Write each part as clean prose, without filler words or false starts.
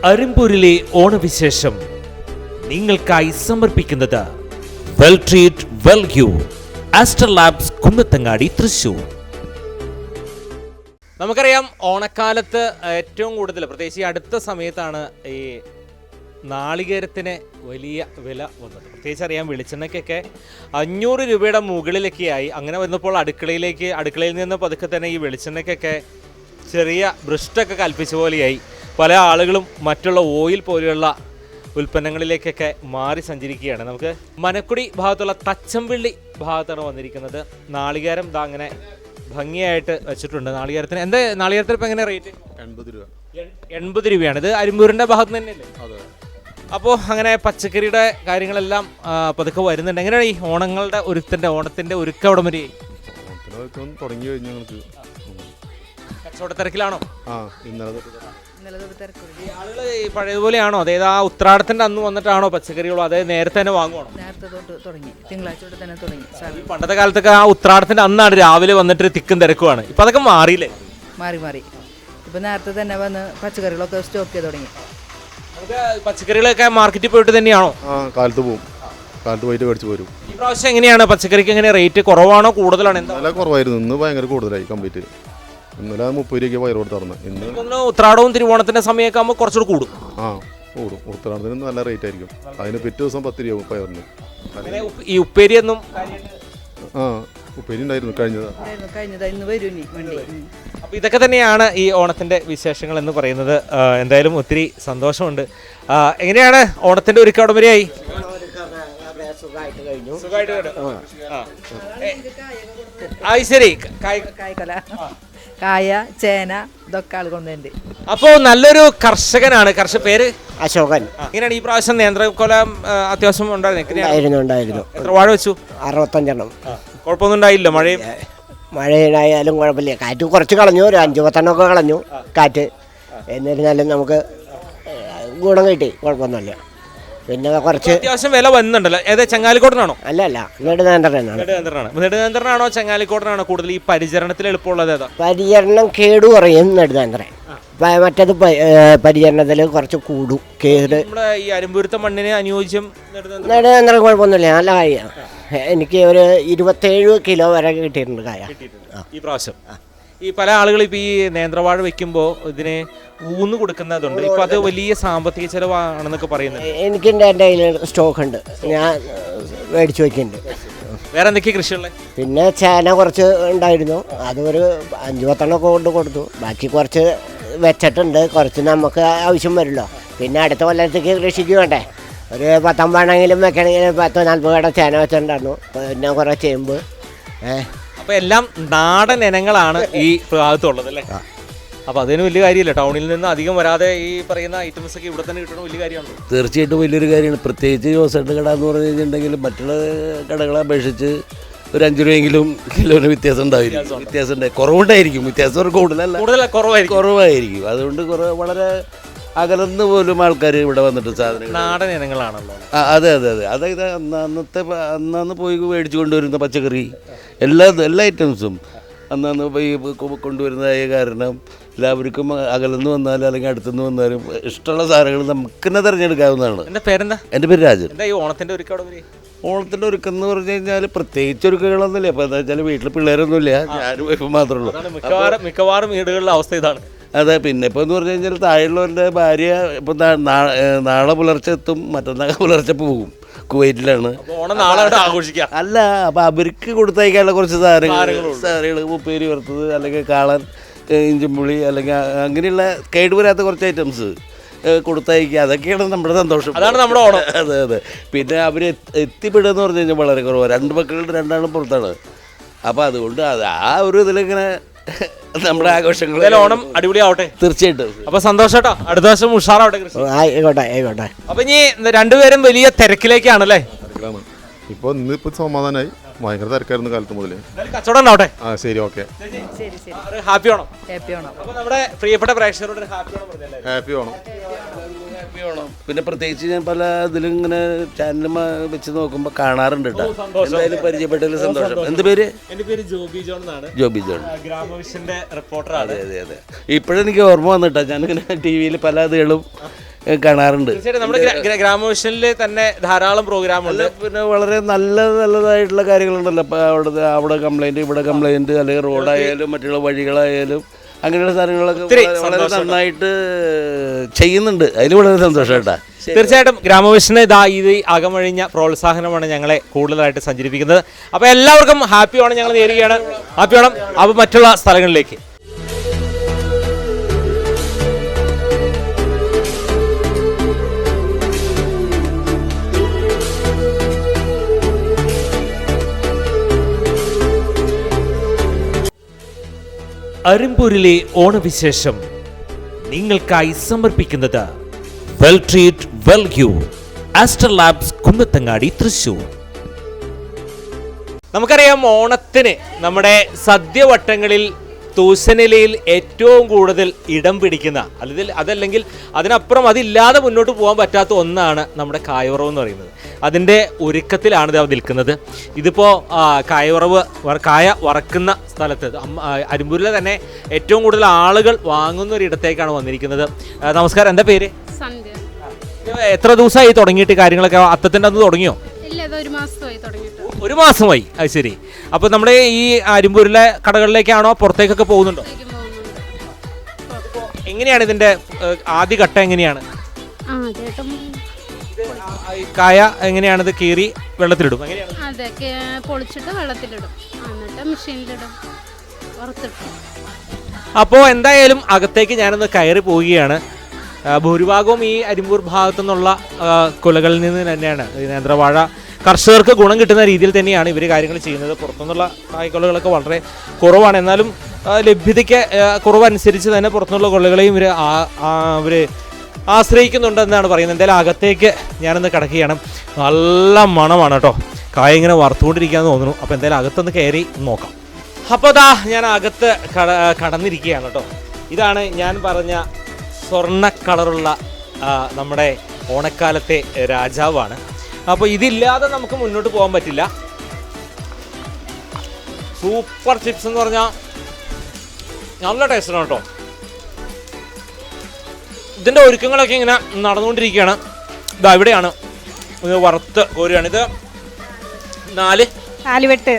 അരിമ്പൂരിലെ ഓണവിശേഷം നിങ്ങൾക്കായി സമർപ്പിക്കുന്നത് well treat well you Aster labs Kunnathangadi Thrissur. നമുക്കറിയാം ഓണക്കാലത്ത് ഏറ്റവും കൂടുതൽ പ്രത്യേകിച്ച് ഈ അടുത്ത സമയത്താണ് ഈ നാളികേരത്തിന് വലിയ വില വന്നത്. പ്രത്യേകിച്ച് അറിയാം വെളിച്ചെണ്ണയ്ക്കൊക്കെ 500 രൂപയുടെ മുകളിലൊക്കെയായി. അങ്ങനെ വന്നപ്പോൾ അടുക്കളയിൽ നിന്ന് പതുക്കെ തന്നെ ഈ വെളിച്ചെണ്ണയ്ക്കൊക്കെ ചെറിയ ഭ്രഷ്ടൊക്കെ കൽപ്പിച്ച പോലെയായി. പല ആളുകളും മറ്റുള്ള ഓയിൽ പോലെയുള്ള ഉൽപ്പന്നങ്ങളിലേക്കൊക്കെ മാറി സഞ്ചരിക്കുകയാണ്. നമുക്ക് മനക്കുടി ഭാഗത്തുള്ള തച്ചമ്പിള്ളി ഭാഗത്താണ് വന്നിരിക്കുന്നത്. നാളികേരം ഇതാ അങ്ങനെ ഭംഗിയായിട്ട് വെച്ചിട്ടുണ്ട്. നാളികേരത്തിന് നാളികേരത്തിന് ഇപ്പം എങ്ങനെ റേറ്റ്? 80 രൂപ. 80 രൂപയാണ്. ഇത് അരിമ്പൂരിൻ്റെ ഭാഗത്ത് തന്നെയല്ലേ? അതെ. അപ്പോൾ അങ്ങനെ പച്ചക്കറിയുടെ കാര്യങ്ങളെല്ലാം പതുക്കെ വരുന്നുണ്ട്. എങ്ങനെയാണ് ഈ ഓണത്തിൻ്റെ ഒരുക്കം അവിടെ വരെ തുടങ്ങി കഴിഞ്ഞു. ഞങ്ങൾക്ക് കച്ചവട തിരക്കിലാണോ? ഈ ആളുകൾ പഴയതുപോലെയാണോ? അതായത് ആ ഉത്രാടത്തിന്റെ അന്ന് വന്നിട്ടാണോ പച്ചക്കറികളോ? അതായത് നേരത്തെ തന്നെ വാങ്ങുവാണോ? നേരത്തെ തൊട്ട് തുടങ്ങി, തിങ്കളാഴ്ച തന്നെ തുടങ്ങി. ഈ പണ്ടത്തെ കാലത്തൊക്കെ ആ ഉത്രാടത്തിന്റെ അന്നാണ് രാവിലെ വന്നിട്ട് തിക്കും തിരക്കുവാണ്. ഇപ്പൊ അതൊക്കെ മാറിയില്ലേ? മാറി ഇപ്പൊ നേരത്തെ തന്നെ വന്ന് പച്ചക്കറികളൊക്കെ സ്റ്റോക്ക് ചെയ്ത് തുടങ്ങി. നമുക്ക് പച്ചക്കറികളൊക്കെ മാർക്കറ്റിൽ പോയിട്ട് തന്നെയാണോ? കാലത്ത് പോകും, കാലത്ത് പോയിട്ട് മേടിച്ച് പോരും. ഈ പ്രാവശ്യം എങ്ങനെയാണ് പച്ചക്കറിക്ക്? എങ്ങനെ റേറ്റ് കുറവാണോ കൂടുതലാണോ? ഇന്നലെ കുറവായിരുന്നു, ഇന്ന് ഭയങ്കര കൂടുതലായി. കംപ്ലീറ്റ് ഇന്നലെ 30 രൂപയ്ക്ക് പയർ കൊടുത്തിരുന്നു. ഇന്ന് ഉത്രാടവും തിരുവോണത്തിന്റെ സമയമൊക്കെ ആകുമ്പോൾ കുറച്ചുകൂടി കൂടും. കൂടും. ഉത്തരാടത്തിന് നല്ല റേറ്റ് ആയിരിക്കും. അതിന് പിറ്റേ ദിവസം 10 രൂപ പയറിന്. ഈ ഉപ്പേരിയൊന്നും ഉപ്പേരി ഉണ്ടായിരുന്നു കഴിഞ്ഞത്. ഇന്ന് വരും വണ്ടി. അപ്പോൾ ഇതൊക്കെ തന്നെയാണ് ഈ ഓണത്തിന്റെ വിശേഷങ്ങൾ എന്ന് പറയുന്നത്. എന്തായാലും ഒത്തിരി സന്തോഷമുണ്ട്. എങ്ങനെയാണ് ഓണത്തിന്റെ ഒരുക്കം അവിടെ വരെയായി? ശരി. കായ, ചേന ഇതൊക്കെ ആൾ കൊണ്ടുണ്ട്. അപ്പോ നല്ലൊരു കർഷകനാണ്. പേര് അശോകൻ. എങ്ങനെയാണ് ഈ പ്രാവശ്യം നേന്ത്രക്കൊല അത്യാവശ്യം ഉണ്ടായിരുന്നു. എത്ര വാഴ വെച്ചു? 65 കുഴപ്പമൊന്നും ഉണ്ടായില്ല? മഴയായാലും കുഴപ്പമില്ല. കാറ്റ് കുറച്ച് കളഞ്ഞു, ഒരു 5-10 കളഞ്ഞു കാറ്റ്. എന്നിരുന്നാലും നമുക്ക് ഗുണം കിട്ടി, കുഴപ്പമൊന്നുമില്ല. പിന്നെ കുറച്ച് അത്യാവശ്യം വില വന്നിട്ടുണ്ടല്ലോ. ഏതാ ചങ്ങാലിക്കോട്ടനാണോ? അല്ല, നെടുനേന്ത്രനാണ്. നെടുനേന്ത്രനാണോ ചങ്ങാലിക്കോട്ടനാണോ കൂടുതൽ ഈ പരിചരണത്തിൽ എളുപ്പമുള്ളത്? ഏതാ? പരിചരണം കേടു കുറയും നെടുനേന്ത്രൻ. മറ്റത് പരിചരണത്തിൽ കുറച്ച് കൂടും കേട്. നമ്മുടെ ഈ അരിമ്പൂരത്തെ മണ്ണിന് അനുയോജ്യം നെടുനേന്ത്രൻ കുഴപ്പമൊന്നുമില്ല, നല്ല കായ. എനിക്ക് ഒരു 27 കിലോ വരെ കിട്ടിയിട്ടുണ്ട് കായ ഈ പ്രാവശ്യം. ഈ പല ആളുകൾ ഇപ്പം ഈ നേന്ത്രവാഴ വെക്കുമ്പോൾ ഇതിന് ഊന്ന് കൊടുക്കുന്നതുണ്ട്. ഇപ്പം അത് വലിയ സാമ്പത്തിക ചെലവാണെന്നൊക്കെ പറയുന്നത്. എൻ്റെ കയ്യിൽ സ്റ്റോക്ക് ഉണ്ട്, ഞാൻ മേടിച്ചു വയ്ക്കുന്നുണ്ട്. വേറെ എന്തൊക്കെയാണ് കൃഷിയുള്ളത്? പിന്നെ ചേന കുറച്ച് ഉണ്ടായിരുന്നു, അത് ഒരു 5-10 കൊണ്ട് കൊടുത്തു. ബാക്കി കുറച്ച് വെച്ചിട്ടുണ്ട്, കുറച്ച് നമുക്ക് ആവശ്യം വരുമല്ലോ. പിന്നെ അടുത്ത കൊല്ലത്തേക്ക് കൃഷിക്ക് വേണ്ടേ, ഒരു 10 വെക്കണമെങ്കിൽ 40 ചേന വെച്ചിട്ടുണ്ടായിരുന്നു. പിന്നെ കുറേ ചേമ്പ്. അപ്പോൾ എല്ലാം നാടൻ ഇനങ്ങളാണ് ഈ ഭാഗത്തുള്ളത് അല്ലേ? അപ്പോൾ അതിന് വലിയ കാര്യമില്ല. ടൗണിൽ നിന്ന് അധികം വരാതെ ഈ പറയുന്ന ഐറ്റംസ് ഒക്കെ ഇവിടെ തന്നെ കിട്ടണം, വലിയ കാര്യമാണ്. തീർച്ചയായിട്ടും വലിയൊരു കാര്യമാണ്. പ്രത്യേകിച്ച് ജോസേട്ട് കട എന്ന് പറഞ്ഞു കഴിഞ്ഞിട്ടുണ്ടെങ്കിൽ മറ്റുള്ള കടകളെ അപേക്ഷിച്ച് ഒരു 5 രൂപയെങ്കിലും കിലോന് വ്യത്യാസം ഉണ്ടായിരിക്കും. കുറവുണ്ടായിരിക്കും. വ്യത്യാസം കുറവായിരിക്കും. അതുകൊണ്ട് വളരെ അകലന്ന് പോലും ആൾക്കാർ ഇവിടെ വന്നിട്ട് സാധനങ്ങൾ നാടൻ ഇനങ്ങളാണല്ലോ. അതെ. അതായത് അന്ന് പോയി മേടിച്ചു കൊണ്ടുവരുന്ന പച്ചക്കറി എല്ലാ ഐറ്റംസും അന്ന് പോയി കൊണ്ടുവരുന്നതായ കാരണം എല്ലാവർക്കും അകലെന്ന് വന്നാലും അല്ലെങ്കിൽ അടുത്തുനിന്ന് വന്നാലും ഇഷ്ടമുള്ള സാധനങ്ങൾ നമുക്ക് തന്നെ തിരഞ്ഞെടുക്കാവുന്നതാണ്. എൻ്റെ പേര് രാജൻ. ഓണത്തിൻ്റെ ഒരുക്കം എന്ന് പറഞ്ഞു കഴിഞ്ഞാൽ പ്രത്യേകിച്ച് ഒരുക്കങ്ങളൊന്നുമില്ല. ഇപ്പോൾ എന്താ വെച്ചാൽ വീട്ടിൽ പിള്ളേരൊന്നുമില്ല, ഞാനും വൈഫും മാത്രമേ ഉള്ളൂ. മിക്കവാറും വീടുകളിലെ അവസ്ഥ ഇതാണ്. അതെ. പിന്നെ ഇപ്പോൾ എന്ന് പറഞ്ഞു കഴിഞ്ഞാൽ താഴെയുള്ളവരുടെ ഭാര്യ ഇപ്പം നാളെ പുലർച്ചെ എത്തും, മറ്റന്നാൾ പുലർച്ചെ പോകും. കുവൈറ്റിലാണ്. അല്ല, അപ്പം അവർക്ക് കൊടുത്തയക്കാനുള്ള കുറച്ച് സാധനങ്ങൾ ഉപ്പേരി വറുത്തത്, അല്ലെങ്കിൽ കാളൻ, ഇഞ്ചിമ്പുളി, അല്ലെങ്കിൽ അങ്ങനെയുള്ള കേടുവരാത്ത കുറച്ച് ഐറ്റംസ് കൊടുത്തയക്കുക. അതൊക്കെയാണ് നമ്മുടെ സന്തോഷം. അതാണ് നമ്മുടെ ഓണം. അതെ. പിന്നെ അവർ എത്തിപ്പെടുക എന്ന് പറഞ്ഞു കഴിഞ്ഞാൽ വളരെ കുറവാണ്. 2 മക്കളുടെ 2 പുറത്താണ്. അപ്പോൾ അതുകൊണ്ട് ആ ഒരു ഇതിലിങ്ങനെ നമ്മുടെ ആഘോഷങ്ങൾ ഓണം അടിപൊളിയാവട്ടെ. തീർച്ചയായിട്ടും. അപ്പൊ സന്തോഷം കേട്ടോ. അടുത്ത വർഷം ഉഷാറാവട്ടെ. ആയിക്കോട്ടെ. അപ്പൊ ഇനി രണ്ടുപേരും വലിയ തിരക്കിലേക്കാണല്ലേ? ഇപ്പൊ ഇന്നിപ്പോ സമാധാനമായി. ഭയങ്കര തിരക്കായിരുന്നു കാലത്ത് മുതലേ. കച്ചവടം ഉണ്ടാവട്ടെ. ശരി, ഓക്കെ. ഹാപ്പി ഓണം. അപ്പൊ നമ്മുടെ പ്രിയപ്പെട്ട പ്രേക്ഷകരോട് ഹാപ്പി ഓണം. പിന്നെ പ്രത്യേകിച്ച് ഞാൻ പല ഇതിലും ഇങ്ങനെ ചാനലും വെച്ച് നോക്കുമ്പോൾ കാണാറുണ്ട് കേട്ടോ. എന്തായാലും പരിചയപ്പെട്ടതിൽ സന്തോഷം. എൻ്റെ പേര് ജോബി ജോൺ എന്നാണ്. ജോബി ജോൺ, ഗ്രാമവിഷന്റെ റിപ്പോർട്ടറാണ്. അതെ. ഇപ്പോഴെനിക്ക് ഓർമ്മ വന്നിട്ടാ, ഞാനിങ്ങനെ TV-യിൽ പല ഇതുകളും കാണാറുണ്ട്. തീർച്ചയായിട്ടും നമ്മുടെ ഗ്രാമവിഷനിൽ തന്നെ ധാരാളം പ്രോഗ്രാമുണ്ട്. പിന്നെ വളരെ നല്ലതായിട്ടുള്ള കാര്യങ്ങളുണ്ടല്ലോ. അപ്പോൾ അവിടെ കംപ്ലൈൻറ്റ്, ഇവിടെ കംപ്ലൈൻറ്റ്, അല്ലെങ്കിൽ റോഡായാലും മറ്റുള്ള വഴികളായാലും അങ്ങനെയുള്ള സാധനങ്ങളൊക്കെ വളരെ നന്നായിട്ട് ചെയ്യുന്നുണ്ട്. അതിൽ വളരെ സന്തോഷമായിട്ടാ. തീർച്ചയായിട്ടും ഗ്രാമവിഷന് ഇത് അകമഴിഞ്ഞ പ്രോത്സാഹനമാണ് ഞങ്ങളെ കൂടുതലായിട്ട് സഞ്ചരിപ്പിക്കുന്നത്. അപ്പോൾ എല്ലാവർക്കും ഹാപ്പി ഓണം ഞങ്ങൾ നേരുകയാണ്. ഹാപ്പി ഓണം. അപ്പോൾ മറ്റുള്ള സ്ഥലങ്ങളിലേക്ക് അരിമ്പൂരിലെ ഓണവിശേഷം നിങ്ങൾക്കായി സമർപ്പിക്കുന്നത് well treat well you Aster labs Kunnathangadi Thrissur. നമുക്കറിയാം ഓണത്തിന് നമ്മുടെ സദ്യവട്ടങ്ങളിൽ തൂശനിലയിൽ ഏറ്റവും കൂടുതൽ ഇടം പിടിക്കുന്ന അതല്ലെങ്കിൽ അതിനപ്പുറം അതില്ലാതെ മുന്നോട്ട് പോകാൻ പറ്റാത്ത ഒന്നാണ് നമ്മുടെ കായവറവ് എന്ന് പറയുന്നത്. അതിൻ്റെ ഒരുക്കത്തിലാണ് ഇത് നിൽക്കുന്നത്. ഇതിപ്പോൾ കായ വറക്കുന്ന സ്ഥലത്ത് അരിമ്പൂരിലെ തന്നെ ഏറ്റവും കൂടുതൽ ആളുകൾ വാങ്ങുന്ന ഒരിടത്തേക്കാണ് വന്നിരിക്കുന്നത്. നമസ്കാരം, എന്താ പേര്? എത്ര ദിവസമായി തുടങ്ങിയിട്ട് കാര്യങ്ങളൊക്കെ? അത്തത്തിൻ്റെ അന്ന് തുടങ്ങിയോ? ഒരു മാസമായി. അത് ശരി. അപ്പോൾ നമ്മുടെ ഈ അരിമ്പൂരിലെ കടകളിലേക്കാണോ പുറത്തേക്കൊക്കെ പോകുന്നുണ്ടോ? എങ്ങനെയാണ് ഇതിൻ്റെ ആദ്യ ഘട്ടം? എങ്ങനെയാണ് കായ എങ്ങനെയാണിത് കീറി വെള്ളത്തിലിടും? അതെ, പൊളിച്ചിട്ട് വെള്ളത്തിലിടും, എന്നിട്ട് മെഷീനിലിടും, വറുത്തിട്ട്. അപ്പോൾ എന്തായാലും അകത്തേക്ക് ഞാനൊന്ന് കയറി പോവുകയാണ്. ഭൂരിഭാഗവും ഈ അരിമ്പൂർ ഭാഗത്തു നിന്നുള്ള കുലകളിൽ നിന്ന് തന്നെയാണ്. ഈ നേന്ത്രവാഴ കർഷകർക്ക് ഗുണം കിട്ടുന്ന രീതിയിൽ തന്നെയാണ് ഇവർ കാര്യങ്ങൾ ചെയ്യുന്നത്. പുറത്തുനിന്നുള്ള കായ്ക്കൊലകളൊക്കെ വളരെ കുറവാണ്. എന്നാലും ലഭ്യതയ്ക്ക് കുറവനുസരിച്ച് തന്നെ പുറത്തുനിന്നുള്ള കൊലകളെയും ഇവർ ആശ്രയിക്കുന്നുണ്ടെന്നാണ് പറയുന്നത്. എന്തായാലും അകത്തേക്ക് ഞാനൊന്ന് കിടക്കുകയാണ്. നല്ല മണമാണ് കേട്ടോ. കായ ഇങ്ങനെ വറുത്തുകൊണ്ടിരിക്കുകയെന്ന് തോന്നുന്നു. അപ്പോൾ എന്തായാലും അകത്തൊന്ന് കയറി നോക്കാം. അപ്പോൾ അതാ ഞാൻ അകത്ത് കടന്നിരിക്കുകയാണ് കേട്ടോ. ഇതാണ് ഞാൻ പറഞ്ഞ സ്വർണ്ണ കളറുള്ള നമ്മുടെ ഓണക്കാലത്തെ രാജാവാണ്. അപ്പോൾ ഇതില്ലാതെ നമുക്ക് മുന്നോട്ട് പോകാൻ പറ്റില്ല. സൂപ്പർ ചിപ്സ് എന്ന് പറഞ്ഞാൽ നല്ല ടേസ്റ്റാണ് കേട്ടോ. ഇതിൻ്റെ ഒരുക്കങ്ങളൊക്കെ ഇങ്ങനെ നടന്നുകൊണ്ടിരിക്കുകയാണ്. ഇതാ ഇവിടെയാണ് ഇത് വറുത്ത് കോരുകയാണ്. ഇത് നാലുവെട്ട്.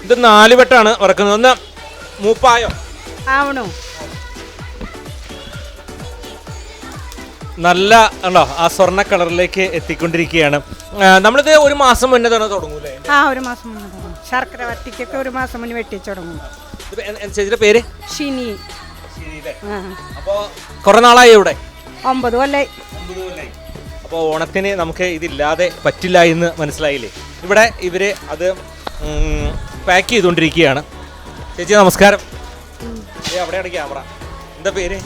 ഇത് 4 വെട്ടാണ് വറക്കുന്നത്. ഒന്ന് മൂപ്പായോ? ആവണോ? നല്ല ഉണ്ടോ ആ സ്വർണ്ണ കളറിലേക്ക് എത്തിക്കൊണ്ടിരിക്കുകയാണ്. നമ്മളിത് ഒരു മാസം മുന്നേ തന്നെ തുടങ്ങൂലേ? ഒരു മാസം മുന്നേ തുടങ്ങും. ശർക്കര വറ്റിക്കൊക്കെ ഒരു മാസം മുന്നേ വെട്ടിച്ച് തുടങ്ങും. ചേച്ചിയുടെ പേര്? ഷിനി. അപ്പോൾ കുറെ നാളായി ഇവിടെ? 9 കൊല്ലായി. അപ്പോൾ ഓണത്തിന് നമുക്ക് ഇതില്ലാതെ പറ്റില്ല എന്ന് മനസ്സിലായില്ലേ? ഇവിടെ ഇവര് അത് പാക്ക് ചെയ്തുകൊണ്ടിരിക്കുകയാണ്. ചേച്ചി നമസ്കാരം. അവിടെയാണ് ക്യാമറ. എന്താ പേര്?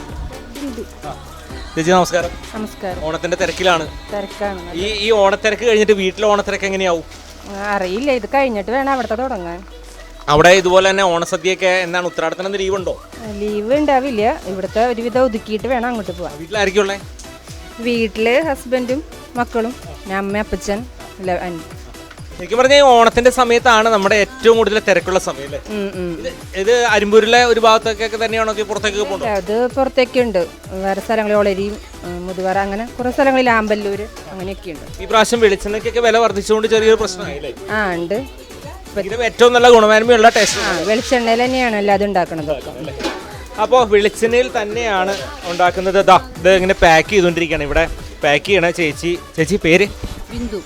ചേച്ചി നമസ്കാരം. നമസ്കാരം. ഓണത്തിന്റെ തിരക്കിലാണ്. തിരക്കാണ്. ഈ ഓണത്തിരക്ക് കഴിഞ്ഞിട്ട് വീട്ടിലെ ഓണത്തിരക്ക് എങ്ങനെയാവും? അറിയില്ല, ഇത് കഴിഞ്ഞിട്ട് വേണം അവിടുത്തെ തുടങ്ങാൻ. അവിടെ ഇതുപോലെ തന്നെ ഓണസദ്യയൊക്കെ എന്താണ് ഉത്തരാടത്തിന് ലീവ് ഉണ്ടോ? ലീവ് ഉണ്ടാവില്ല. ഇവിടുത്തെ ഒരുവിധം ഒതുക്കിയിട്ട് വേണം അങ്ങോട്ട് പോവാൻ. വീട്ടിലായിരിക്കും ഉള്ളേ? വീട്ടില് ഹസ്ബൻഡും മക്കളും, അമ്മ, അപ്പച്ചൻ, ശരിക്കും പറഞ്ഞാൽ ഓണത്തിന്റെ സമയത്താണ് നമ്മുടെ ഏറ്റവും കൂടുതൽ തിരക്കുള്ള സമയം അല്ലേ? ഇത് അരിമ്പൂരിലെ ഒരു ഭാഗത്തൊക്കെ തന്നെയാണോ പുറത്തേക്ക് പോകുന്നത്? അത് പുറത്തേക്കുണ്ട്. വേറെ സ്ഥലങ്ങളിൽ ഒളരിയും മുതുവറ അങ്ങനെ കുറെ സ്ഥലങ്ങളിൽ ആമ്പല്ലൂര് അങ്ങനെയൊക്കെ ഉണ്ട്. ഈ പ്രാവശ്യം വെളിച്ചെണ്ണയ്ക്കൊക്കെ വില വർദ്ധിച്ചുകൊണ്ട് ചെറിയൊരു പ്രശ്നമായില്ലേ? ഉണ്ട്. ഏറ്റവും നല്ല ഗുണമേന്മയുള്ള ടേസ്റ്റ് വെളിച്ചെണ്ണയിൽ തന്നെയാണ് എല്ലാതും ഉണ്ടാക്കുന്നത്. അപ്പോൾ വെളിച്ചെണ്ണയിൽ തന്നെയാണ് ഉണ്ടാക്കുന്നത്. ഇത് ഇങ്ങനെ പാക്ക് ചെയ്തുകൊണ്ടിരിക്കുകയാണ്. ഇവിടെ പാക്ക് ചെയ്യണ ചേച്ചി പേര്? ബിന്ദു.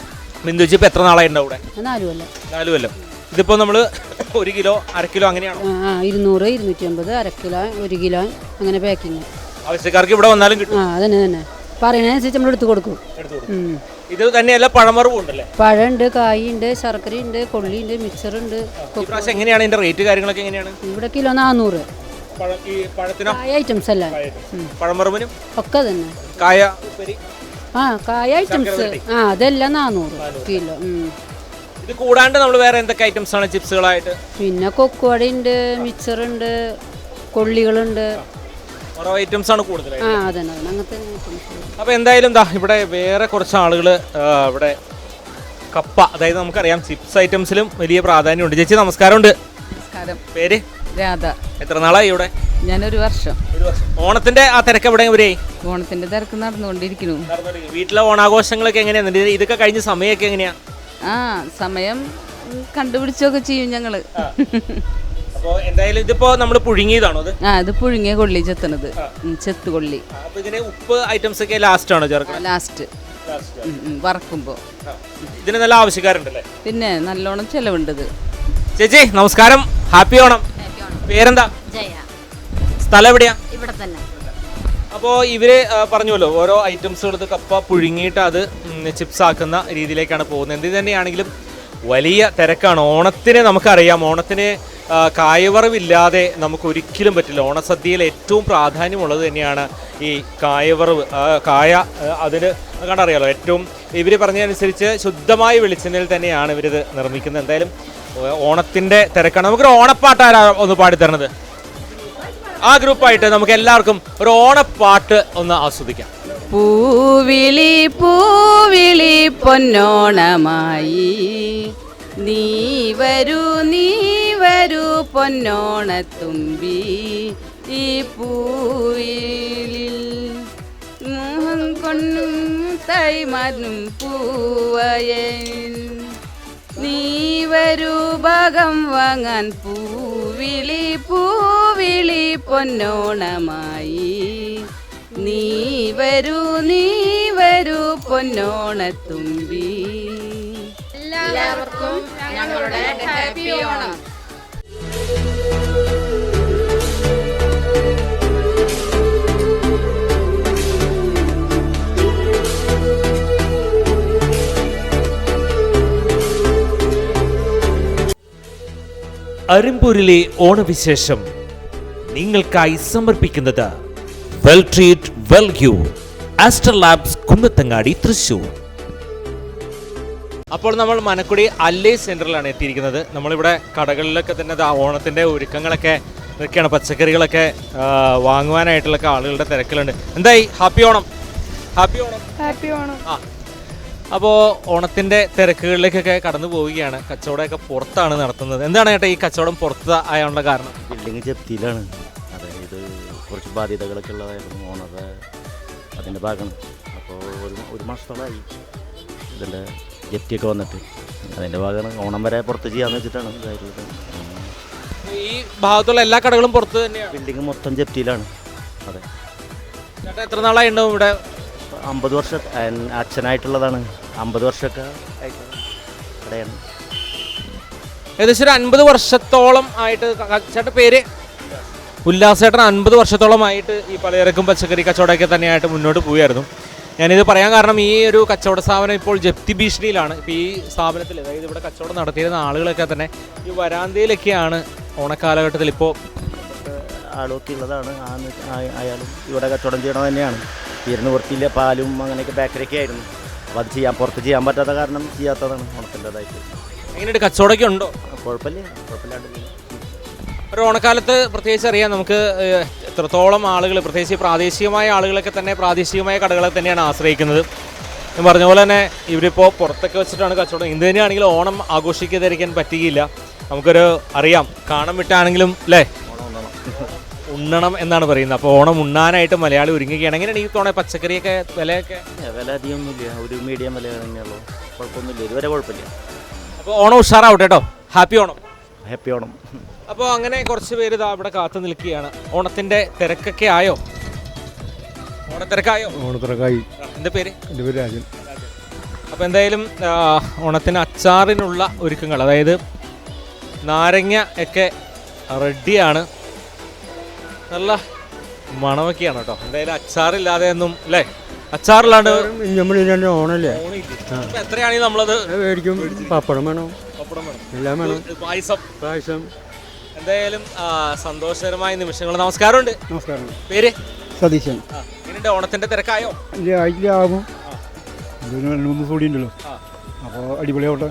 ബിന്ദുജി ഇപ്പം എത്ര നാളായിട്ടുണ്ടാവും ഇവിടെ? 4 കൊല്ലം. 4 കൊല്ലം. ഇതിപ്പോൾ നമ്മൾ 1 കിലോ 1/2 കിലോ അങ്ങനെയാണോ? 200, 250, 1/2 കിലോ, 1 കിലോ അങ്ങനെ പാക്കിങ്. ആവശ്യക്കാർക്ക് ഇവിടെ വന്നാലും കിട്ടും? തന്നെ പറയുന്നതനുസരിച്ച് നമ്മൾ എടുത്തു കൊടുക്കും. ഇത് തന്നെയല്ല പഴമറവും ഉണ്ടല്ലേ? പഴമുണ്ട്, കായുണ്ട്, ശർക്കരയുണ്ട്, കൊള്ളിയുണ്ട്, മിക്സറുണ്ട്. എങ്ങനെയാണ് ഇതിന്റെ റേറ്റ് കാര്യങ്ങളൊക്കെ എങ്ങനെയാണ്? ഇവിടെ കിലോ 400. കായ ഐറ്റംസ് അല്ല, പഴമറവിനും ഒക്കെ തന്നെ. കായ കായ ഐറ്റംസ് അതെല്ലാം 400 കിലോ. ഇത് കൂടാണ്ട് നമ്മൾ വേറെ എന്തൊക്കെ ഐറ്റംസ് ആണ് ചിപ്സുകളായിട്ട്? പിന്നെ കൊക്കുവടയുണ്ട്, മിക്സറുണ്ട്, കൊള്ളികളുണ്ട്. ഐറ്റംസ് ആണ് കൂടുതൽ. അങ്ങനത്തെ. അപ്പോൾ എന്തായാലും ഇവിടെ വേറെ കുറച്ച് ആളുകൾ ഇവിടെ കപ്പ, അതായത് നമുക്കറിയാം ചിപ്സ് ഐറ്റംസിലും വലിയ പ്രാധാന്യമുണ്ട്. ചേച്ചി നമസ്കാരമുണ്ട്. നമസ്കാരം. പേര്? രാധ. എത്ര നാളായി ഇവിടെ? ഞാനൊരു വർഷം. ഓണത്തിന്റെ ആ തിരക്ക് എവിടെ വരെയായി? ഓണത്തിന്റെ തിരക്ക് നടന്നുകൊണ്ടിരിക്കുന്നു. വീട്ടിലെ ഓണാഘോഷങ്ങളൊക്കെ എങ്ങനെയാണ്? ഇതൊക്കെ കഴിഞ്ഞ സമയമൊക്കെ എങ്ങനെയാ? സമയം കണ്ടുപിടിച്ചൊക്കെ ചെയ്യും ഞങ്ങള്. അപ്പോൾ എന്തായാലും ഇതിപ്പോ നമ്മൾ പുഴുങ്ങിയതാണോ? ഇത് പുഴുങ്ങിയ കൊള്ളി ചെത്തണത്, ചെത്ത് കൊള്ളി. അപ്പൊ ഇതിന് ഉപ്പ് ഐറ്റംസ് ഒക്കെ ലാസ്റ്റ് ആണോ ചേർക്കുന്നത്? ലാസ്റ്റ് വറക്കുമ്പോ. ഇതിന് നല്ല ആവശ്യക്കാരുണ്ടല്ലേ? പിന്നെ നല്ലോണം ചെലവുണ്ടത്. ചേച്ചി നമസ്കാരം, ഹാപ്പി ഓണം. പേരെന്താ? സ്ഥലം എവിടെയാ? ഇവിടെ തന്നെ. അപ്പോൾ ഇവര് പറഞ്ഞല്ലോ ഓരോ ഐറ്റംസുകൾ കപ്പ പുഴുങ്ങിയിട്ട് അത് ചിപ്സ് ആക്കുന്ന രീതിയിലേക്കാണ് പോകുന്നത്. എന്ത് തന്നെയാണെങ്കിലും വലിയ തിരക്കാണ്. ഓണത്തിന് നമുക്കറിയാം, ഓണത്തിന് കായവറവില്ലാതെ നമുക്ക് ഒരിക്കലും പറ്റില്ല. ഓണസദ്യയിൽ ഏറ്റവും പ്രാധാന്യമുള്ളത് തന്നെയാണ് ഈ കായവറവ്. കായ അതിന് കണ്ടറിയാലോ, ഏറ്റവും ഇവർ പറഞ്ഞതനുസരിച്ച് ശുദ്ധമായ വെളിച്ചെണ്ണയിൽ തന്നെയാണ് ഇവരിത് നിർമ്മിക്കുന്നത്. എന്തായാലും ഓണത്തിൻ്റെ തിരക്കാണ്. നമുക്കൊരു ഓണപ്പാട്ടാരാ ഒന്ന് പാടിത്തരണത്? ആ ഗ്രൂപ്പായിട്ട് നമുക്ക് എല്ലാവർക്കും ഒരു ഓണപ്പാട്ട് ഒന്ന് ആസ്വദിക്കാം. പൂവിളി പൂവിളി പൊന്നോണമായി നീ വരൂ പൊന്നോണത്തുമ്പി ഈ പൂവിളിൽ മോഹം കൊണ്ടും തൈമരും പൂവയൻ നീ വരൂ ഭാഗം വാങ്ങാൻ പൂവിളി പൂവിളി പൊന്നോണമായി നീ വരൂ പൊന്നോണത്തുമ്പി. എല്ലാവർക്കും ഞങ്ങളുടെ ഹാപ്പി ഓണം. അരിമ്പൂരിലെ ഓണവിശേഷം നിങ്ങൾക്കായി സമർപ്പിക്കുന്നത് well treat well you Aster labs Kunnathangadi, Thrissur. അപ്പോൾ നമ്മൾ മനക്കുടി അല്ലേ സെൻറ്ററിലാണ് എത്തിയിരിക്കുന്നത്. നമ്മളിവിടെ കടകളിലൊക്കെ തന്നെ ഓണത്തിൻ്റെ ഒരുക്കങ്ങളൊക്കെ ഇതൊക്കെയാണ്. പച്ചക്കറികളൊക്കെ വാങ്ങുവാനായിട്ടുള്ള ആളുകളുടെ തിരക്കിലുണ്ട്. എന്തായി? Happy Onam. Happy Onam. Happy Onam. ആ, അപ്പോൾ ഓണത്തിൻ്റെ തിരക്കുകളിലേക്കൊക്കെ കടന്നു പോവുകയാണ്. കച്ചവടമൊക്കെ പുറത്താണ് നടത്തുന്നത്. എന്താണ് ചേട്ടാ ഈ കച്ചവടം പുറത്ത് ആയാനുള്ള കാരണം? ബിൽഡിങ് ജപ്തിയിലാണ്. അതായത് കുറച്ച് ബാധ്യതകളൊക്കെ ഉള്ളതായിരുന്നു. ഓണത്തെ അതിൻ്റെ ഭാഗമാണ്. അപ്പോൾ ഒരു മാസത്തോളമായി ഇതിൻ്റെ ജപ്തിയൊക്കെ വന്നിട്ട് അതിൻ്റെ ഭാഗമാണ്. ഓണം വരെ പുറത്ത് ചെയ്യാമെന്ന് വെച്ചിട്ടാണ് ഇതായത്. ഈ ഭാഗത്തുള്ള എല്ലാ കടകളും പുറത്ത് തന്നെയാണ്? ബിൽഡിങ് മൊത്തം ജപ്തിയിലാണ്. അതെ. ചേട്ടാ എത്ര നാളായി ഉണ്ടാവും ഇവിടെ? 50 വർഷം. അച്ഛനായിട്ടുള്ളതാണ്. 50 വർഷമൊക്കെ കടയാണ്. ഏകദേശം ഒരു 50 വർഷത്തോളം ആയിട്ട്. ചേട്ടൻ്റെ പേര്? ഉല്ലാസേട്ടൻ 50 വർഷത്തോളമായിട്ട് ഈ പലചരക്കും പച്ചക്കറി കച്ചവടമൊക്കെ തന്നെയായിട്ട് മുന്നോട്ട് പോവുകയായിരുന്നു. ഞാനിത് പറയാൻ കാരണം ഈ ഒരു കച്ചവട സ്ഥാപനം ഇപ്പോൾ ജപ്തി ഭീഷണിയിലാണ്. ഇപ്പോൾ ഈ സ്ഥാപനത്തിൽ, അതായത് ഇവിടെ കച്ചവടം നടത്തിയിരുന്ന ആളുകളൊക്കെ തന്നെ ഈ വരാന്തയിലൊക്കെയാണ് ഓണക്കാലഘട്ടത്തിൽ ഇപ്പോൾ ആളൊക്കെ ഉള്ളതാണ്. ആയാലും ഇവിടെ കച്ചവടം ചെയ്യണത് തന്നെയാണ്. തീർന്ന് വൃത്തിയില്ല. പാലും അങ്ങനെയൊക്കെ ബേക്കറിയൊക്കെ ആയിരുന്നു. അപ്പോൾ അത് പുറത്ത് ചെയ്യാൻ പറ്റാത്ത കാരണം ചെയ്യാത്തതാണ് ഓണത്തിൻ്റെതായിട്ട്. എങ്ങനെയുണ്ട്? കച്ചവടമൊക്കെ ഉണ്ടോ? കുഴപ്പമില്ലാണ്ട്. ഒരു ഓണക്കാലത്ത് പ്രത്യേകിച്ച് അറിയാം നമുക്ക് എത്രത്തോളം ആളുകൾ, പ്രത്യേകിച്ച് പ്രാദേശികമായ ആളുകളൊക്കെ തന്നെ പ്രാദേശികമായ കടകളെ തന്നെയാണ് ആശ്രയിക്കുന്നത്. ഞാൻ പറഞ്ഞ പോലെ തന്നെ ഇവരിപ്പോൾ പുറത്തൊക്കെ വെച്ചിട്ടാണ് കച്ചവടം. എന്ത് തന്നെയാണെങ്കിലും ഓണം ആഘോഷിക്കാതിരിക്കാൻ പറ്റുകയില്ല. നമുക്കൊരു അറിയാം, കാണം വിട്ടാണെങ്കിലും അല്ലേ ഉണ്ണണം എന്നാണ് പറയുന്നത്. അപ്പോൾ ഓണം ഉണ്ണാനായിട്ട് മലയാളി ഒരുങ്ങുകയാണ്. എങ്ങനെയാണ് ഈ തോണ പച്ചക്കറിയൊക്കെ വിലയൊക്കെ? വില അധികമൊന്നുമില്ല, ഒരു മീഡിയം വില തന്നെയുള്ളൂ. കുഴപ്പമൊന്നുമില്ല, ഇതുവരെ കുഴപ്പമില്ല. അപ്പോൾ ഓണം ഉഷാറാവട്ടെ കേട്ടോ. ഹാപ്പി ഓണം. ഹാപ്പി ഓണം. അപ്പോൾ അങ്ങനെ കുറച്ച് പേര് ഇതാ ഇവിടെ കാത്തു നിൽക്കുകയാണ്. ഓണത്തിൻ്റെ തിരക്കൊക്കെ ആയോ? ഓണത്തിരക്കായോ? ഓണത്തിരക്കായി. എൻ്റെ പേര്? എൻ്റെ പേര് രാജൻ. അപ്പോൾ എന്തായാലും ഓണത്തിന് അച്ചാറിനുള്ള ഒരുക്കങ്ങൾ, അതായത് നാരങ്ങ ഒക്കെ റെഡിയാണ്. നല്ല മണമൊക്കെയാണ് കേട്ടോ. എന്തായാലും അച്ചാറില്ലാതെ ഒന്നും അല്ലേ? അച്ചാറില്ലാണ്ട് നമ്മൾ ഓണല്ലേ. എത്രയാണെങ്കിൽ നമ്മളത് മേടിക്കും. പപ്പടം വേണം, പപ്പടം വേണം, എല്ലാം വേണം, പായസം. എന്തായാലും സന്തോഷകരമായ നിമിഷങ്ങൾ. നമസ്കാരമുണ്ട്. നമസ്കാരം. പേര്? സതീശൻ. എങ്ങനെയുണ്ട്? ഓണത്തിന്റെ തിരക്കായോ? ആകും. 2-3 കൂടി ഉണ്ടല്ലോ. അപ്പോൾ അടിപൊളിയാവട്ടെ.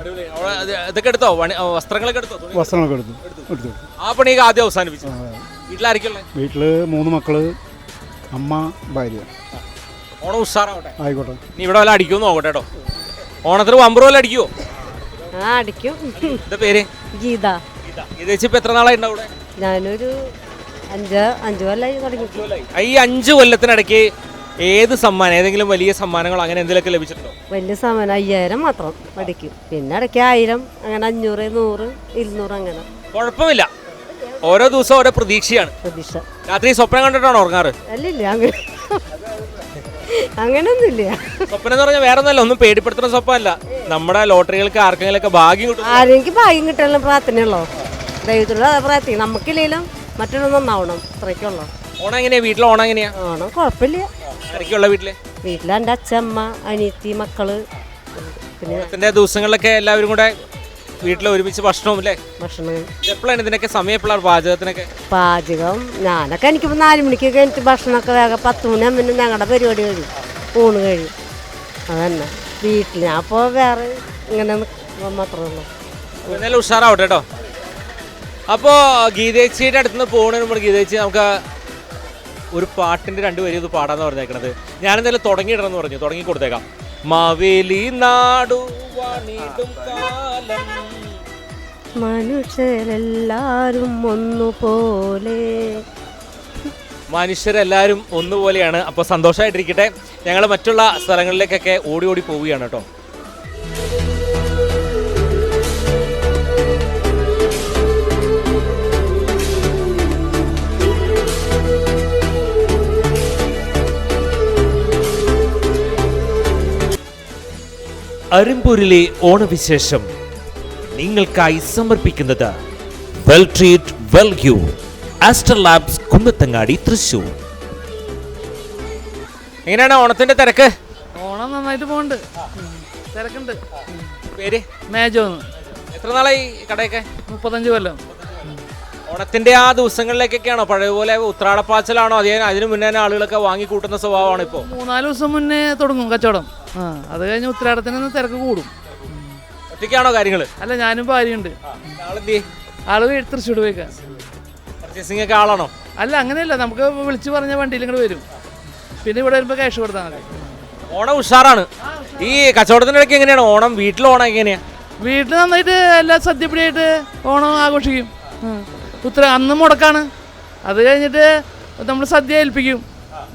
ഇതൊക്കെ എടുത്തോ? വസ്ത്രങ്ങളൊക്കെ എടുത്തോ? വസ്ത്രങ്ങളൊക്കെ എടുത്തു. ആ പണിയൊക്കെ ആദ്യം അവസാനിപ്പിച്ചു. വീട്ടിലായിരിക്കല്ലേ? വീട്ടില് 3 മക്കള്, അമ്മ, ഭാര്യ. ഓണം ഉഷാറാവട്ടെ. ആയിക്കോട്ടെ. നീ ഇവിടെ വല്ല അടിക്കുമെന്ന് നോക്കട്ടെ കേട്ടോ. ഓണത്തിന് വമ്പർ വല്ല അടിക്കുവോ? അടിക്കും. എന്താ പേര്? ഗീത. ഗീതേച്ചി ഇപ്പൊ എത്ര നാളായി ഉണ്ടാവും ഇവിടെ? ഞാനൊരു അഞ്ച് കൊല്ലമായി തുടങ്ങി. ഈ 5 കൊല്ലത്തിനിടയ്ക്ക് ഏത് സമ്മാനം, ഏതെങ്കിലും വലിയ സമ്മാനങ്ങളോ അങ്ങനെ എന്തെങ്കിലുമൊക്കെ ലഭിച്ചിട്ടുണ്ടോ? വലിയ സാമാനം 5000 മാത്രം അടിക്കും. പിന്നെ ഇടയ്ക്ക് 1000, അങ്ങനെ 500, 100, 200 അങ്ങനെ. കുഴപ്പമില്ല, ഓരോ ദിവസവും ഓരോ പ്രതീക്ഷയാണ്. പ്രതീക്ഷ. രാത്രി സ്വപ്നം കണ്ടിട്ടാണോ ഉറങ്ങാറ്? അല്ലില്ല, അങ്ങനെയൊന്നുമില്ല. സ്വപ്നം എന്ന് പറഞ്ഞാൽ വേറെ ഒന്നല്ല, ഒന്നും പേടിപ്പെടുത്തുന്ന സ്വപ്നമല്ല. നമ്മുടെ ലോട്ടറികൾക്ക് ആർക്കെങ്കിലും ഒക്കെ ഭാഗ്യം കിട്ടും. ആരെങ്കിലും ഭാഗ്യം കിട്ടാനുള്ള പ്രാർത്ഥനയുള്ളോ, ദൈവത്തിലുള്ള പ്രാർത്ഥന. നമുക്കില്ലെങ്കിലും മറ്റുള്ള നന്നാവണം, അത്രയ്ക്കുള്ളൂ. ഓണം എങ്ങനെയാ? വീട്ടിലെ ഓണം എങ്ങനെയാ? ഓണം കുഴപ്പമില്ല. ആരൊക്കെയുള്ള വീട്ടില്? വീട്ടിലെൻ്റെ അച്ഛമ്മ, അനിയത്തി, മക്കള്. പിന്നെ ഓണത്തിന്റെ ദിവസങ്ങളിലൊക്കെ എല്ലാവരും കൂടെ വീട്ടിൽ ഒരുമിച്ച് ഭക്ഷണവും അല്ലേ? ഭക്ഷണം. എപ്പോഴാണ് ഇതിനൊക്കെ സമയം? എപ്പോഴാണ് പാചകത്തിനൊക്കെ? പാചകം ഞാനൊക്കെ എനിക്കിപ്പോൾ 4 മണിക്കൊക്കെ എനിക്ക് ഭക്ഷണമൊക്കെ വേഗം 10 മണിയാകുമ്പോൾ ഞങ്ങളുടെ പരിപാടി കഴിയും, ഊണ് കഴിയും. അതന്നെ വീട്ടിൽ. ഞാൻ അപ്പോൾ വേറെ ഇങ്ങനെ മാത്രമേ ഉള്ളൂ. എന്നാലും ഉഷാറാവട്ടെ കേട്ടോ. അപ്പോൾ ഗീതേച്ചിയുടെ അടുത്ത് നിന്ന് പോകുന്നതിന് മുമ്പ് ഗീതേച്ചി നമുക്ക് ഒരു പാട്ടിൻ്റെ 2 വരി ഇത് പാടാന്ന് പറഞ്ഞേക്കണത്. ഞാനെന്തായാലും തുടങ്ങിയിടണമെന്ന് പറഞ്ഞു, തുടങ്ങി കൊടുത്തേക്കാം. മാവേലി നാടു വാണിടും കാലം, മനുഷ്യരെല്ലാരും ഒന്നുപോലെ. മനുഷ്യരെല്ലാവരും ഒന്നുപോലെയാണ്. അപ്പോൾ സന്തോഷമായിട്ടിരിക്കട്ടെ. ഞങ്ങൾ മറ്റുള്ള സ്ഥലങ്ങളിലേക്കൊക്കെ ഓടി ഓടി പോവുകയാണ് കേട്ടോ. അരിമ്പൂരിലെ ഓണവിശേഷം നിങ്ങൾക്കായി സമർപ്പിക്കുന്നത് well treat well you, Aster labs, Kunnathangadi, Thrissur. എങ്ങനെയാണ് ഓണത്തിന്റെ തിരക്ക്? ഓണം നന്നായിട്ട് പോകുന്നുണ്ട്, തിരക്കുണ്ട്. പേര്? മേജോന്ന്. എത്ര നാളായി കടയൊക്കെ? 35 കൊല്ലം. ഓണത്തിന്റെ ആ ദിവസങ്ങളിലേക്കൊക്കെയാണോ പഴയപോലെ ഉത്രാടപ്പാച്ചലാണോ? അതിനു മുന്നേ ആളുകളൊക്കെ വാങ്ങിക്കൂട്ടുന്ന സ്വഭാവമാണ് ഇപ്പോൾ? 3-4 ദിവസം മുന്നേ തുടങ്ങും കച്ചവടം. അത് കഴിഞ്ഞ് ഉത്രാടത്തിന് തിരക്ക് കൂടും. ഒറ്റയ്ക്കാണോ കാര്യങ്ങൾ? അല്ല, ഞാനും ഭാര്യയുണ്ട്. ആള് തൃശ്ശൂർ പോയിക്കാം. പർച്ചേസിംഗ് ഒക്കെ ആളാണോ? അല്ല, അങ്ങനെയല്ല, നമുക്ക് വിളിച്ചു പറഞ്ഞ വണ്ടിയിൽ ഇങ്ങോട്ട് വരും, പിന്നെ ഇവിടെ വരുമ്പോൾ ക്യാഷ് കൊടുത്താൽ മതി. ഓണം ഉഷാറാണ്. ഈ കച്ചവടത്തിൻ്റെ ഇടയ്ക്ക് എങ്ങനെയാണ് ഓണം? വീട്ടിൽ ഓണം എങ്ങനെയാ? വീട്ടിൽ നന്നായിട്ട് എല്ലാ സദ്യപ്പടിയായിട്ട് ഓണം ആഘോഷിക്കും. അന്ന് മുടക്കാണ്. അത് കഴിഞ്ഞിട്ട് നമ്മൾ സദ്യ ഏൽപ്പിക്കും.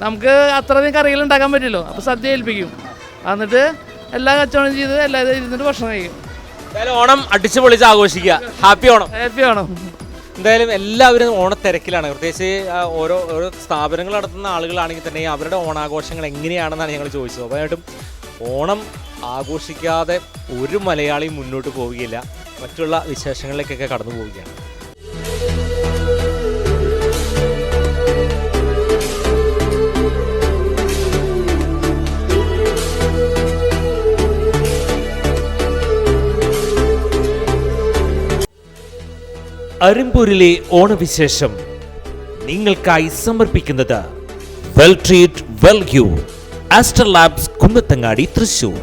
നമുക്ക് അത്രയധികം കറികൾ ഉണ്ടാക്കാൻ പറ്റില്ലോ, അപ്പോൾ സദ്യ ഏൽപ്പിക്കും. എന്നിട്ട് എല്ലാ കച്ചവടം ചെയ്ത് എല്ലാവരും ഇരുന്നിട്ട് ഭക്ഷണം കഴിക്കും. എന്തായാലും ഓണം അടിച്ചു പൊളിച്ച് ആഘോഷിക്കുക. ഹാപ്പി ഓണം. ഹാപ്പി ഓണം. എന്തായാലും എല്ലാവരും ഓണത്തിരക്കിലാണ്. പ്രത്യേകിച്ച് ഓരോ സ്ഥാപനങ്ങൾ നടത്തുന്ന ആളുകളാണെങ്കിൽ തന്നെ അവരുടെ ഓണാഘോഷങ്ങൾ എങ്ങനെയാണെന്നാണ് ഞങ്ങൾ ചോദിച്ചത്. സ്വാഭാവികമായിട്ടും ഓണം ആഘോഷിക്കാതെ ഒരു മലയാളിയും മുന്നോട്ട് പോവുകയില്ല. മറ്റുള്ള വിശേഷങ്ങളിലേക്കൊക്കെ കടന്നു പോവുകയാണ്. അരിമ്പൂരിലെ ഓണവിശേഷം നിങ്ങൾക്കായി സമർപ്പിക്കുന്നത് well treat well you, Aster labs, Kunnathangadi, Thrissur.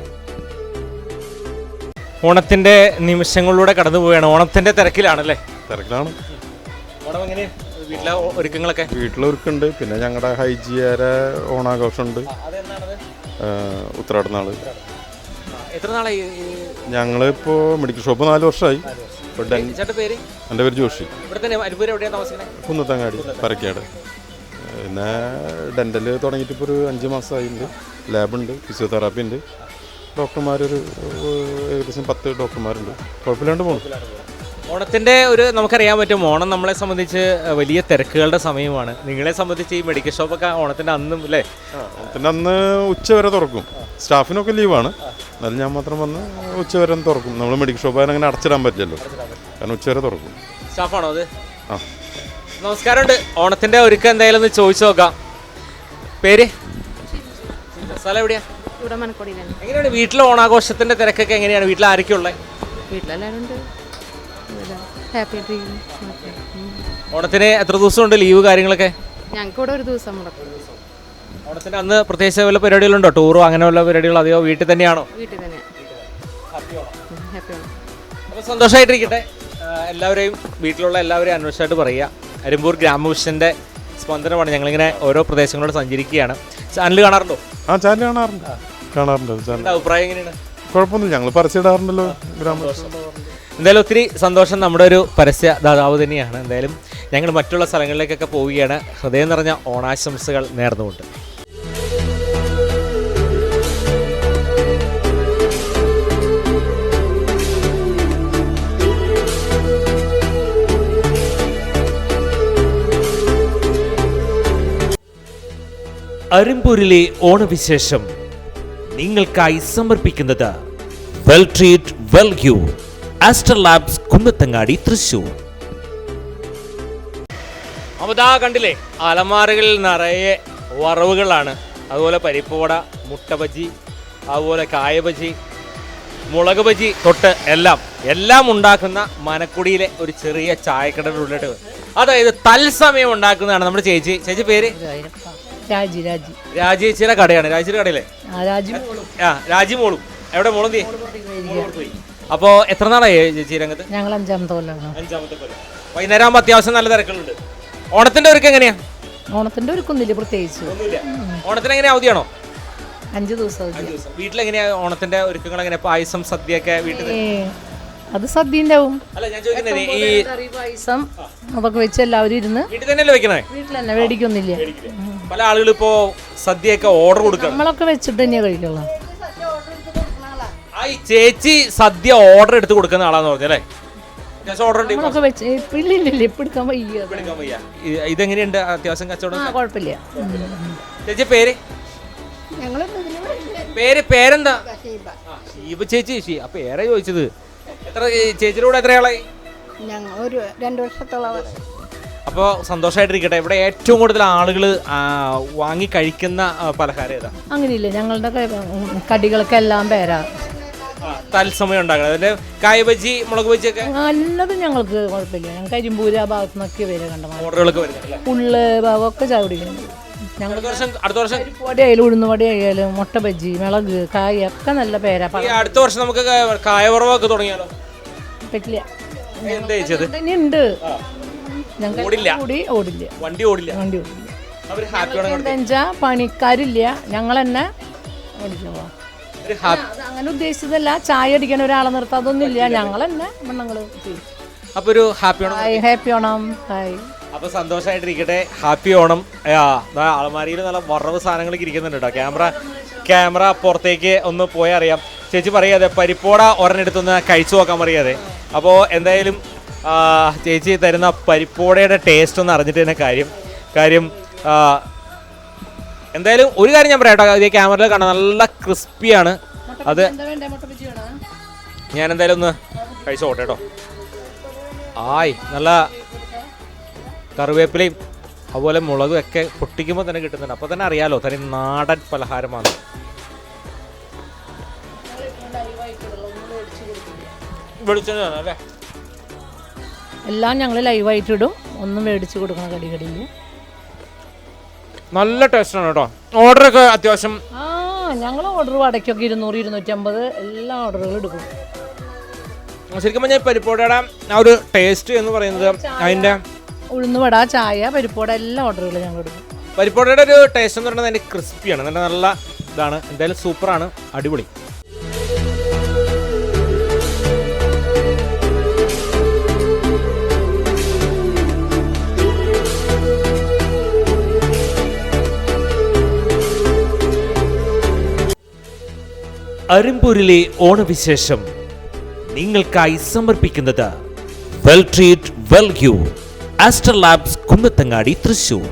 ഓണത്തിന്റെ നിമിഷങ്ങളിലൂടെ കടന്നു പോവുകയാണ്. ഓണത്തിന്റെ തിരക്കിലാണല്ലേ? തിരക്കിലാണ്. ഓണം എങ്ങനെയാ വീട്ടിലെ ഒരുക്കങ്ങളൊക്കെ? വീട്ടിലൊരുക്കുണ്ട്. പിന്നെ ഞങ്ങളുടെ ഹൈജിയാരെ ഓണാഘോഷമുണ്ട്. ഉത്രാടനാള്. എത്ര നാളായി? ഞങ്ങളിപ്പോൾ മെഡിക്കൽ ഷോപ്പ് 4 വർഷമായി. പേര്? എൻ്റെ പേര് ജോഷി. ഇവിടെ തന്നെ അരിമ്പൂർ എവിടെയാണ് താമസിക്കുന്നത്? കുന്നത്തങ്ങാടി, പരക്കാട്. പിന്നെ ഡെൻ്റൽ തുടങ്ങിയിട്ട് ഇപ്പോൾ ഒരു 5 മാസമായിട്ടുണ്ട്. ലാബുണ്ട്, ഫിസിയോതെറാപ്പി ഉണ്ട്. ഡോക്ടർമാരൊരു ഏകദേശം 10 ഡോക്ടർമാരുണ്ട്. കുഴപ്പമില്ലാണ്ട് പോകുന്നു. ഓണത്തിൻ്റെ നമുക്കറിയാൻ പറ്റും, ഓണം നമ്മളെ സംബന്ധിച്ച് വലിയ തിരക്കുകളുടെ സമയമാണ്. നിങ്ങളെ സംബന്ധിച്ച് ഈ മെഡിക്കൽ ഷോപ്പൊക്കെ ഓണത്തിൻ്റെ അന്നും അല്ലേ? ഓണത്തിൻ്റെ അന്ന് ഉച്ച വരെ തുറക്കും. സ്റ്റാഫിനൊക്കെ ലീവാണ്, എന്നാലും ഞാൻ മാത്രം വന്ന് ഉച്ച വരെ തുറക്കും. നമ്മൾ മെഡിക്കൽ ഷോപ്പ് അങ്ങനെ അടച്ചിടാൻ പറ്റില്ലല്ലോ, കാരണം ഉച്ച വരെ തുറക്കും. സ്റ്റാഫാണോ അത്? ആ, നമസ്കാരമുണ്ട്. ഓണത്തിൻ്റെ ഒരുക്കം എന്തായാലും ഒന്ന് ചോദിച്ചു നോക്കാം. പേര്? സ്ഥലം എവിടെയാ? ഇവിടെ മനക്കോടിയിലാണ്. എങ്ങനെയാണ് വീട്ടിലെ ഓണാഘോഷത്തിൻ്റെ തിരക്കൊക്കെ എങ്ങനെയാണ്? വീട്ടിൽ ആരൊക്കെ ഉള്ളത്? വീട്ടിലെല്ലാവരും ഉണ്ട്. ഹാപ്പി ആയിട്ടിരിക്കുന്നു. ഓണത്തിന് എത്ര ദിവസമുണ്ട് ലീവ് കാര്യങ്ങളൊക്കെ? ഞങ്ങൾക്ക് ഇവിടെ 1 ദിവസം മുടക്കും. ഓണത്തിന് അന്ന് പ്രത്യേകിച്ച് വല്ല പരിപാടികളുണ്ടോ? ടൂറോ അങ്ങനെ വല്ല പരിപാടികളോ? അതെയോ വീട്ടിൽ തന്നെയാണോ? വീട്ടിൽ തന്നെ. ഹാപ്പി ഓണം. അപ്പോൾ സന്തോഷമായിട്ടിരിക്കട്ടെ. എല്ലാവരെയും വീട്ടിലുള്ള എല്ലാവരെയും അന്വേഷിച്ചായിട്ട് പറയുക. അരിമ്പൂർ ഗ്രാമവിഷൻ്റെ സ്പന്ദനമാണ്. ഞങ്ങളിങ്ങനെ ഓരോ പ്രദേശങ്ങളോട് സഞ്ചരിക്കുകയാണ്. ചാനൽ കാണാറുണ്ടോ? ആ, ചാനൽ കാണാറുണ്ട്. അഭിപ്രായം എങ്ങനെയാണ്? കുഴപ്പമൊന്നുമില്ല, ഞങ്ങൾ പരസ്യമിടാറുണ്ടല്ലോ ഗ്രാമവിഷൻ. എന്തായാലും ഒത്തിരി സന്തോഷം. നമ്മുടെ ഒരു പരസ്യ ദാതാവ് തന്നെയാണ്. എന്തായാലും ഞങ്ങൾ മറ്റുള്ള സ്ഥലങ്ങളിലേക്കൊക്കെ പോവുകയാണ്. ഹൃദയം നിറഞ്ഞ ഓണാശംസകൾ നേർന്നുകൊണ്ട്. അരിമ്പൂരിലെ ഓണവിശേഷം നിങ്ങൾക്കായി സമർപ്പിക്കുന്നത് well treat well you Aster labs Kunnathangadi Thrissur. അതാ കണ്ടില്ലേ, അലമാരകളിൽ നിറയെ വറവുകളാണ്. അതുപോലെ പരിപ്പുവട, മുട്ട ബജി, അതുപോലെ കായ ബജി, മുളക് ബജി തൊട്ട് എല്ലാം ഉണ്ടാക്കുന്ന മനക്കുടിയിലെ ഒരു ചെറിയ ചായക്കടയുടെ ഉള്ളിട്ട്, അതായത് തത്സമയം ഉണ്ടാക്കുന്നതാണ് നമ്മുടെ ചേച്ചി പേര് രാജേച്ചിയുടെ കടയാണ്. രാജിയുടെ കടയിലെ രാജി മോളും. എവിടെ മോളും? അപ്പോ എത്ര നാളായി ചേച്ചി രംഗത്ത്? ഞങ്ങൾ 5ാമത്തെ കൊല്ലം. വൈകുന്നേരം ആകുമ്പോൾ അത്യാവശ്യം നല്ല തിരക്കുകളുണ്ട്. ഓണത്തിന്റെ ഒരുക്കം എങ്ങനെയാ? ഓണത്തിന്റെ ഒരുക്കൊന്നില്ല പ്രത്യേകിച്ച്. ഓണത്തിന് എങ്ങനെയാ, അവധിയാണോ? 5 ദിവസം. വീട്ടിലെങ്ങനെയാ ഓണത്തിന്റെ ഒരുക്കങ്ങൾ? എങ്ങനെയാ? പായസം, സദ്യയൊക്കെ വീട്ടിൽ? അത് സദ്യ ഉണ്ടാവും. അല്ല, ഞാൻ ചോദിക്കുന്നത് ഈ പായസം അതൊക്കെ വെച്ച് എല്ലാവരും ഇരുന്ന് വീട്ടിൽ തന്നെയല്ലേ വെക്കണേ? വീട്ടിൽ തന്നെ, മേടിക്കൊന്നില്ല. പല ആളുകൾ ഇപ്പോ സദ്യയൊക്കെ ഓർഡർ കൊടുക്കണം. നമ്മളൊക്കെ വെച്ചിട്ട് തന്നെയാ കഴിക്കുള്ളൂ. ഈ ചേച്ചി സദ്യ ഓർഡർ എടുത്ത് കൊടുക്കുന്ന ആളാന്ന് പറഞ്ഞല്ലേ? നമ്മളൊക്കെ വെച്ച് ഇല്ല ഇപ്പൊ എടുക്കാൻ വയ്യ. ഇതെങ്ങനെയുണ്ട് അത്യാവശ്യം കച്ചവടം? കുഴപ്പമില്ല. ചേച്ചി പേരെന്താ? ഷീബ ചേച്ചി. അപ്പൊ ഏറെ ചോദിച്ചത്. എത്ര ചേച്ചിയുടെ കൂടെ എത്രയാളായി? ഞങ്ങൾ ഒരു 2 വർഷത്തോളം. അപ്പോൾ സന്തോഷമായിട്ടിരിക്കട്ടെ. ഇവിടെ ഏറ്റവും കൂടുതൽ ആളുകൾ വാങ്ങി കഴിക്കുന്ന പലഹാരം ഏതാ? അങ്ങനെയില്ല, ഞങ്ങളുടെ കടികൾക്കെല്ലാം പേരാ. തത്സമയം ഉണ്ടാക്കണം. അതിന്റെ കായ ബജി, മുളക് ബജി ഒക്കെ നല്ലതും ഞങ്ങൾക്ക് കുഴപ്പമില്ല. ഞങ്ങൾ കരിമ്പൂര് ആ ഭാഗത്തു നിന്നൊക്കെ പേര് കണ്ട ഓർഡറുകളൊക്കെ വരുന്നുണ്ട്. ഉള്ള് ഭാഗമൊക്കെ ചായ കുടിക്കുന്നുണ്ട്. ഞങ്ങൾ അടുത്ത വർഷം വടി ആയാലും ഉഴുന്ന് വടി ആയാലും മുട്ട ബജി, മിളക്, കായ ഒക്കെ നല്ല പേരാ. അടുത്ത വർഷം നമുക്ക് കായവറവൊക്കെ തുടങ്ങിയാലോ? പറ്റില്ല. എന്താ ചെയ്തത്? ഉണ്ട്. ഓടില്ല. വണ്ടി ഓടില്ല. എന്താ പണിക്കാരില്ല, ഞങ്ങൾ തന്നെ ഓടിക്കോ. അങ്ങനെ ഉദ്ദേശിച്ചതല്ല, ചായ അടിക്കാൻ ഒരാളെ നിർത്താം, അതൊന്നും ഇല്ല. ഞങ്ങൾ തന്നെ മണ്ണങ്ങൾ. അപ്പൊ ഒരു ഹാപ്പി ഓണം. ഹായ്. അപ്പൊ സന്തോഷമായിട്ടിരിക്കട്ടെ. ഹാപ്പി ഓണം. അലമാരിയിൽ നല്ല വറവ് സാധനങ്ങളൊക്കെ ഇരിക്കുന്നുണ്ട് കേട്ടോ. ക്യാമറ പുറത്തേക്ക് ഒന്ന് പോയാൽ അറിയാം. ചേച്ചി പറയാതെ പരിപ്പോട ഒരെണ്ണെടുത്തൊന്ന് കഴിച്ചു നോക്കാൻ പറയാതെ. അപ്പോൾ എന്തായാലും ചേച്ചി തരുന്ന പരിപ്പോടയുടെ ടേസ്റ്റ് ഒന്ന് അറിഞ്ഞിട്ട് തന്നെ കാര്യം എന്തായാലും ഒരു കാര്യം ഞാൻ പറയാം കേട്ടോ. ഇതേ ക്യാമറയിൽ കാണാം, നല്ല ക്രിസ്പിയാണ്. അത് ഞാൻ എന്തായാലും ഒന്ന് കഴിച്ചു നോട്ടെ കേട്ടോ. നല്ല കറിവേപ്പിലയും അതുപോലെ മുളകും ഒക്കെ പൊട്ടിക്കുമ്പോൾ തന്നെ കിട്ടുന്നുണ്ട്. അപ്പോൾ തന്നെ അറിയാലോ തനി നാടൻ പലഹാരമാണ്. വെളിച്ചെണ്ണ അല്ലേ? എല്ലാം ഞങ്ങൾ ലൈവായിട്ടിടും, ഒന്നും മേടിച്ച് കൊടുക്കണം കടികടിയിൽ. നല്ല ടേസ്റ്റാണ് കേട്ടോ. ഓർഡറൊക്കെ അത്യാവശ്യം ഞങ്ങൾ ഓർഡർ വടക്കൊക്കെ 200, 250 എല്ലാ ഓർഡറുകളും എടുക്കും. ശരിക്കും പറഞ്ഞാൽ പരിപ്പോടയുടെ ആ ഒരു ടേസ്റ്റ് എന്ന് പറയുന്നത് അതിൻ്റെ ഉഴുന്നുവട, ചായ, പരിപ്പോട എല്ലാ ഓർഡറുകളും ഞങ്ങൾ എടുക്കും. പരിപ്പോടയുടെ ഒരു ടേസ്റ്റ് എന്ന് പറയുന്നത് അതിൻ്റെ ക്രിസ്പിയാണ്, നല്ല ഇതാണ്. എന്തായാലും സൂപ്പറാണ്, അടിപൊളി. അരിമ്പൂരിലെ ഓണവിശേഷം നിങ്ങൾക്കായി സമർപ്പിക്കുന്നത് well treat well you Aster labs Kunnathangadi Thrissur.